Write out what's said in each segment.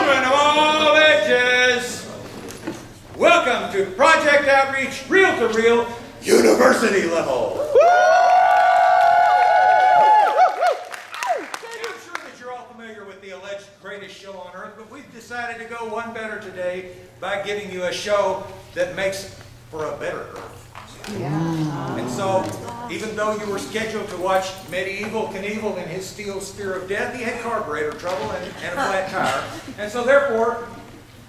Children of all ages, welcome to Project Outreach Reel to Reel University Level. I'm sure that you're all familiar with the alleged greatest show on earth, but we've decided to go one better today by giving you a show that makes for a better earth. Yeah. And so, even though you were scheduled to watch Medieval Knievel in his steel spear of death, he had carburetor trouble and a flat tire. And so therefore,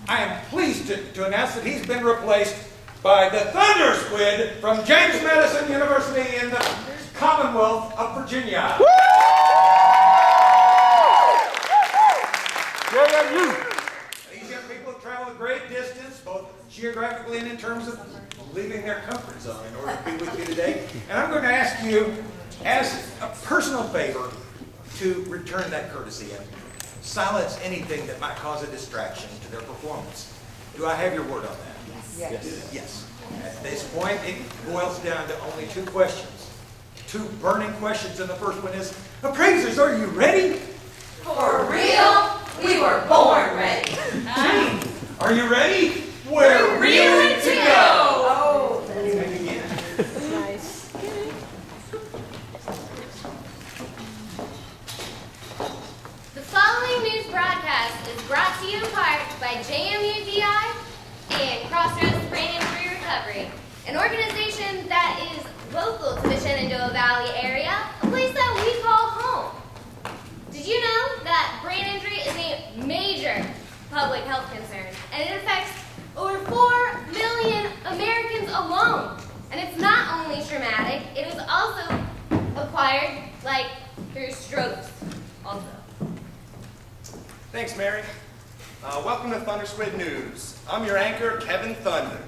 I am pleased to announce that he's been replaced by the Thunder Squid from James Madison University in the Commonwealth of Virginia. JMU. These young people have traveled a great distance, both geographically and in terms of leaving their comfort zone in order to be with you today. And I'm going to ask you, as a personal favor, to return that courtesy and silence anything that might cause a distraction to their performance. Do I have your word on that? Yes. Yes. At this point, it boils down to only two questions. Two burning questions, and the first one is, appraisers, are you ready? For real? We were born ready. Gene, are you ready? We're reeling to go. Oh, And again. Nice. The following news broadcast is brought to you in part by JMU DI and Crossroads Brain Injury Recovery, an organization that is local to the Shenandoah Valley area, a place that we call home. Did you know that brain injury is a major public health concern, and it affects over 4 million Americans alone? And it's not only traumatic, it is also acquired, like through strokes also. Thanks, Mary. Welcome to Thunder Squid News. I'm your anchor, Kevin Thunder.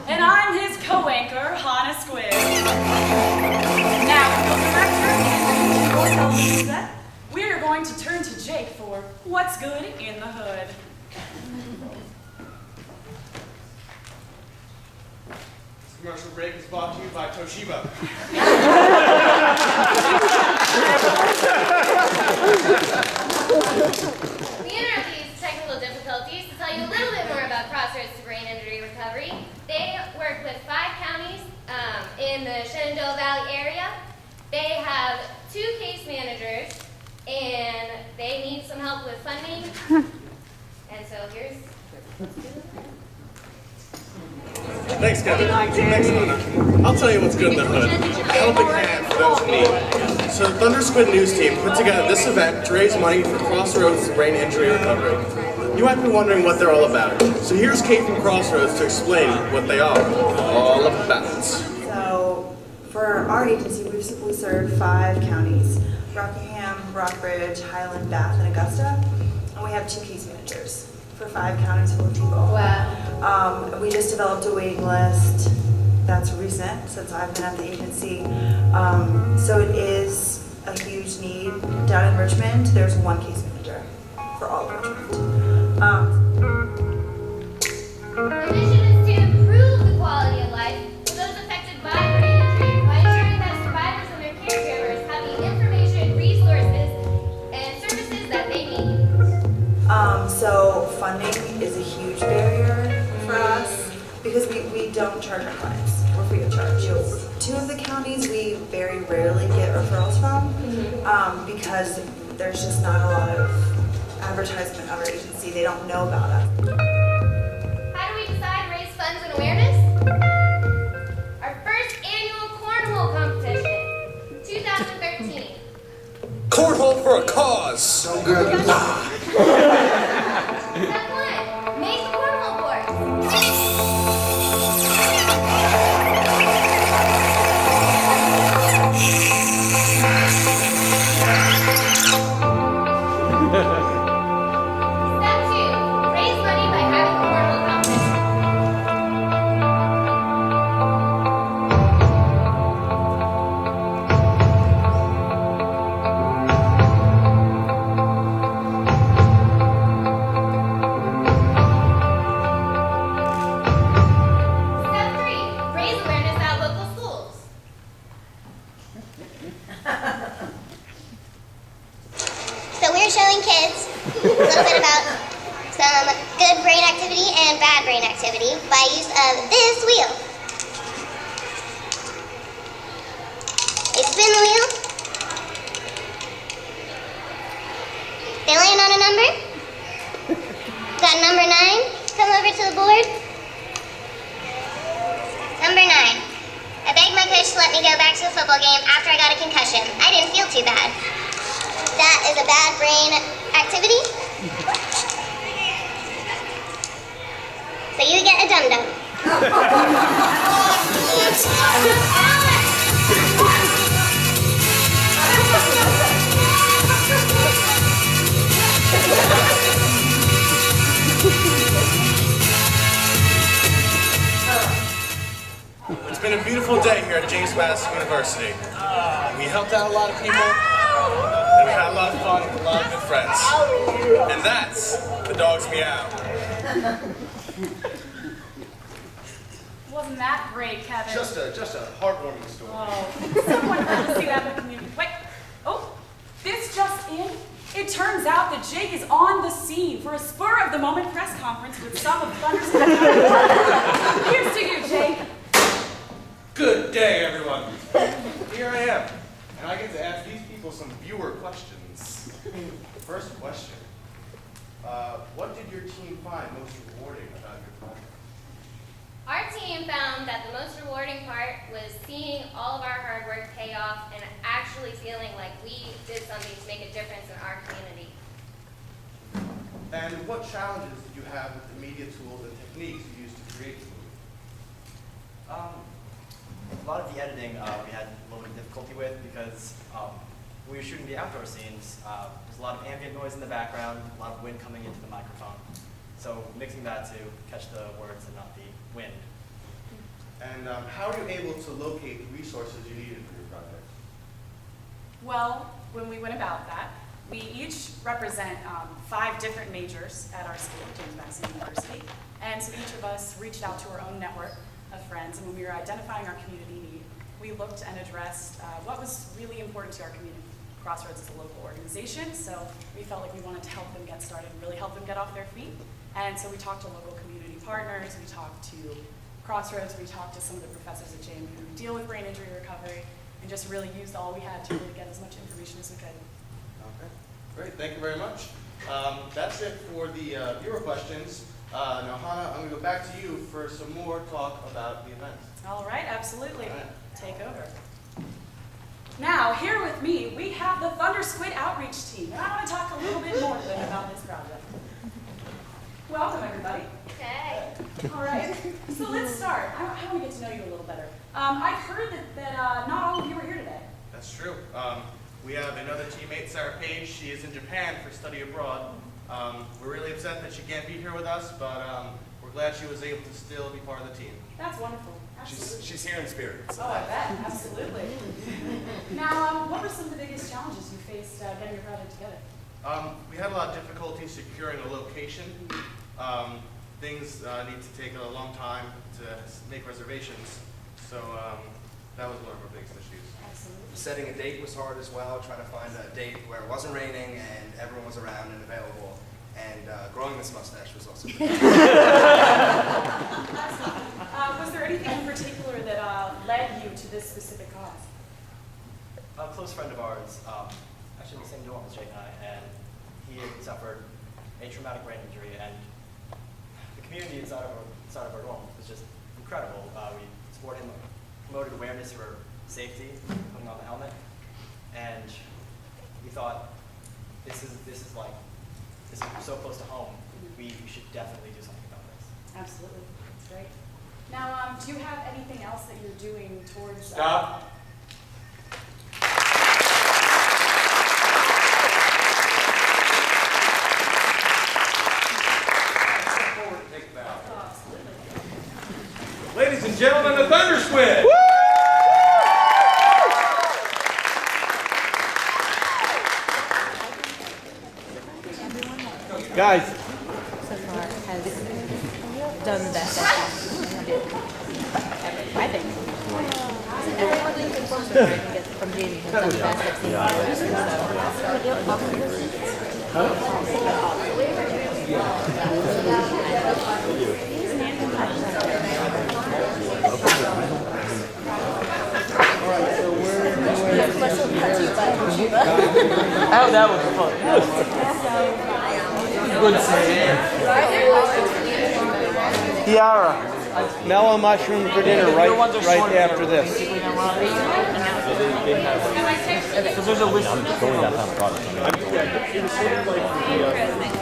And I'm his co-anchor, Hannah Squid. Now, the director and your television set, we're going to turn to Jake for What's Good in the Hood. This commercial break is brought to you by Toshiba. We interrupt these technical difficulties to tell you a little bit more about Crossroads to Brain Injury Recovery. They work with 5 counties in the Shenandoah Valley area. They have 2 case managers, and they need some help with funding. And so here's what's good in the hood. Thanks, Kevin. Thanks, Hannah. I'll tell you what's good in the hood. A helping hand for those in need. So the Thunder Squid News team put together this event to raise money for Crossroads Brain Injury Recovery. You might be wondering what they're all about. So here's Kate from Crossroads to explain what they are all about. So for our agency, we serve 5 counties: Rockingham, Rockbridge, Highland, Bath, and Augusta. And we have 2 case managers for 5 counties full of people. Wow. We just developed a waiting list that's recent since I've been at the agency. So it is a huge need. Down in Richmond, there's 1 case manager for all of Richmond. The mission is to improve the quality of life for those affected by brain injury by ensuring that survivors and their caregivers have the information, resources, and services that they need. So funding is a huge barrier for us because we don't charge our clients. We're free of charge. 2 of the counties we very rarely get referrals from because there's just not a lot of advertisement of our agency. They don't know about us. How do we decide to raise funds and awareness? Our first annual cornhole competition, 2013. Cornhole for a cause. So good. Step 1, make a cornhole board. Step 2, raise money by having a cornhole competition. some good brain activity and bad brain activity by use of this wheel. You spin the wheel. They land on a number. Got number 9. Come over to the board. Number 9. I begged my coach to let me go back to the football game after I got a concussion. I didn't feel too bad. That is a bad brain activity. So you get a dum-dum. It's been a beautiful day here at James Madison University. We helped out a lot of people, and we had a lot of fun with a lot of good friends. And that's the dog's meow. Wasn't that great, Kevin? Just a heartwarming story. Oh, someone had to see that in the community. Wait, oh, this just in. It turns out that Jake is on the scene for a spur-of-the-moment press conference with some of Thunder's Here's to you, Jake. Good day, everyone. Here I am, and I get to ask these people some viewer questions. First question. What did your team find most rewarding about your project? Our team found that the most rewarding part was seeing all of our hard work pay off and actually feeling like we did something to make a difference in our community. And what challenges did you have with the media tools and techniques you used to create the movie? A lot of the editing we had a little bit of difficulty with because we were shooting the outdoor scenes. There's a lot of ambient noise in the background, a lot of wind coming into the microphone. So mixing that to catch the words and not the wind. And how were you able to locate the resources you needed for your project? Well, when we went about that, we each represent 5 different majors at our school, James Madison University. And so each of us reached out to our own network of friends. And when we were identifying our community need, we looked and addressed what was really important to our community. Crossroads is a local organization, so we felt like we wanted to help them get started and really help them get off their feet. And so we talked to local community partners, we talked to Crossroads, we talked to some of the professors at JMU who deal with brain injury recovery, and just really used all we had to really get as much information as we could. Okay, great, thank you very much. That's it for the viewer questions. Now, Hannah, I'm going to go back to you for some more talk about the event. All right, absolutely. All right. Take over. Now, here with me, we have the Thunder Squid Outreach Team. And I want to talk a little bit more to them about this project. Welcome, everybody. Okay. All right, so let's start. I want to get to know you a little better. I've heard that not all of you are here today. That's true. We have another teammate, Sarah Page. She is in Japan for study abroad. We're really upset that she can't be here with us, but we're glad she was able to still be part of the team. That's wonderful. Absolutely. She's here in spirit. So. Oh, I bet. Absolutely. Now, what were some of the biggest challenges you faced getting your project together? We had a lot of difficulty securing a location. Things need to take a long time to make reservations, so that was one of our biggest issues. Absolutely. Setting a date was hard as well, trying to find a date where it wasn't raining and everyone was around and available. And growing this mustache was also good. Was there anything in particular that led you to this specific cause? A close friend of ours, actually in the same dorm as Jake and I, and he had suffered a traumatic brain injury, and the community inside of our dorm was just incredible. We supported him, promoted awareness for safety, putting on the helmet, and we thought this is so close to home. We should definitely do something about this. Absolutely. That's great. Now, do you have anything else that you're doing towards... Stop. Step forward and take a bow. Oh, absolutely. Ladies and gentlemen, the Thunder Squid. Guys, so far has done the best I did. I think. Everyone who conforms to trying to get from JMU has done the best I've seen. Oh, that was fun. Kiara, mellow mushroom for dinner right after this. Because there's a list of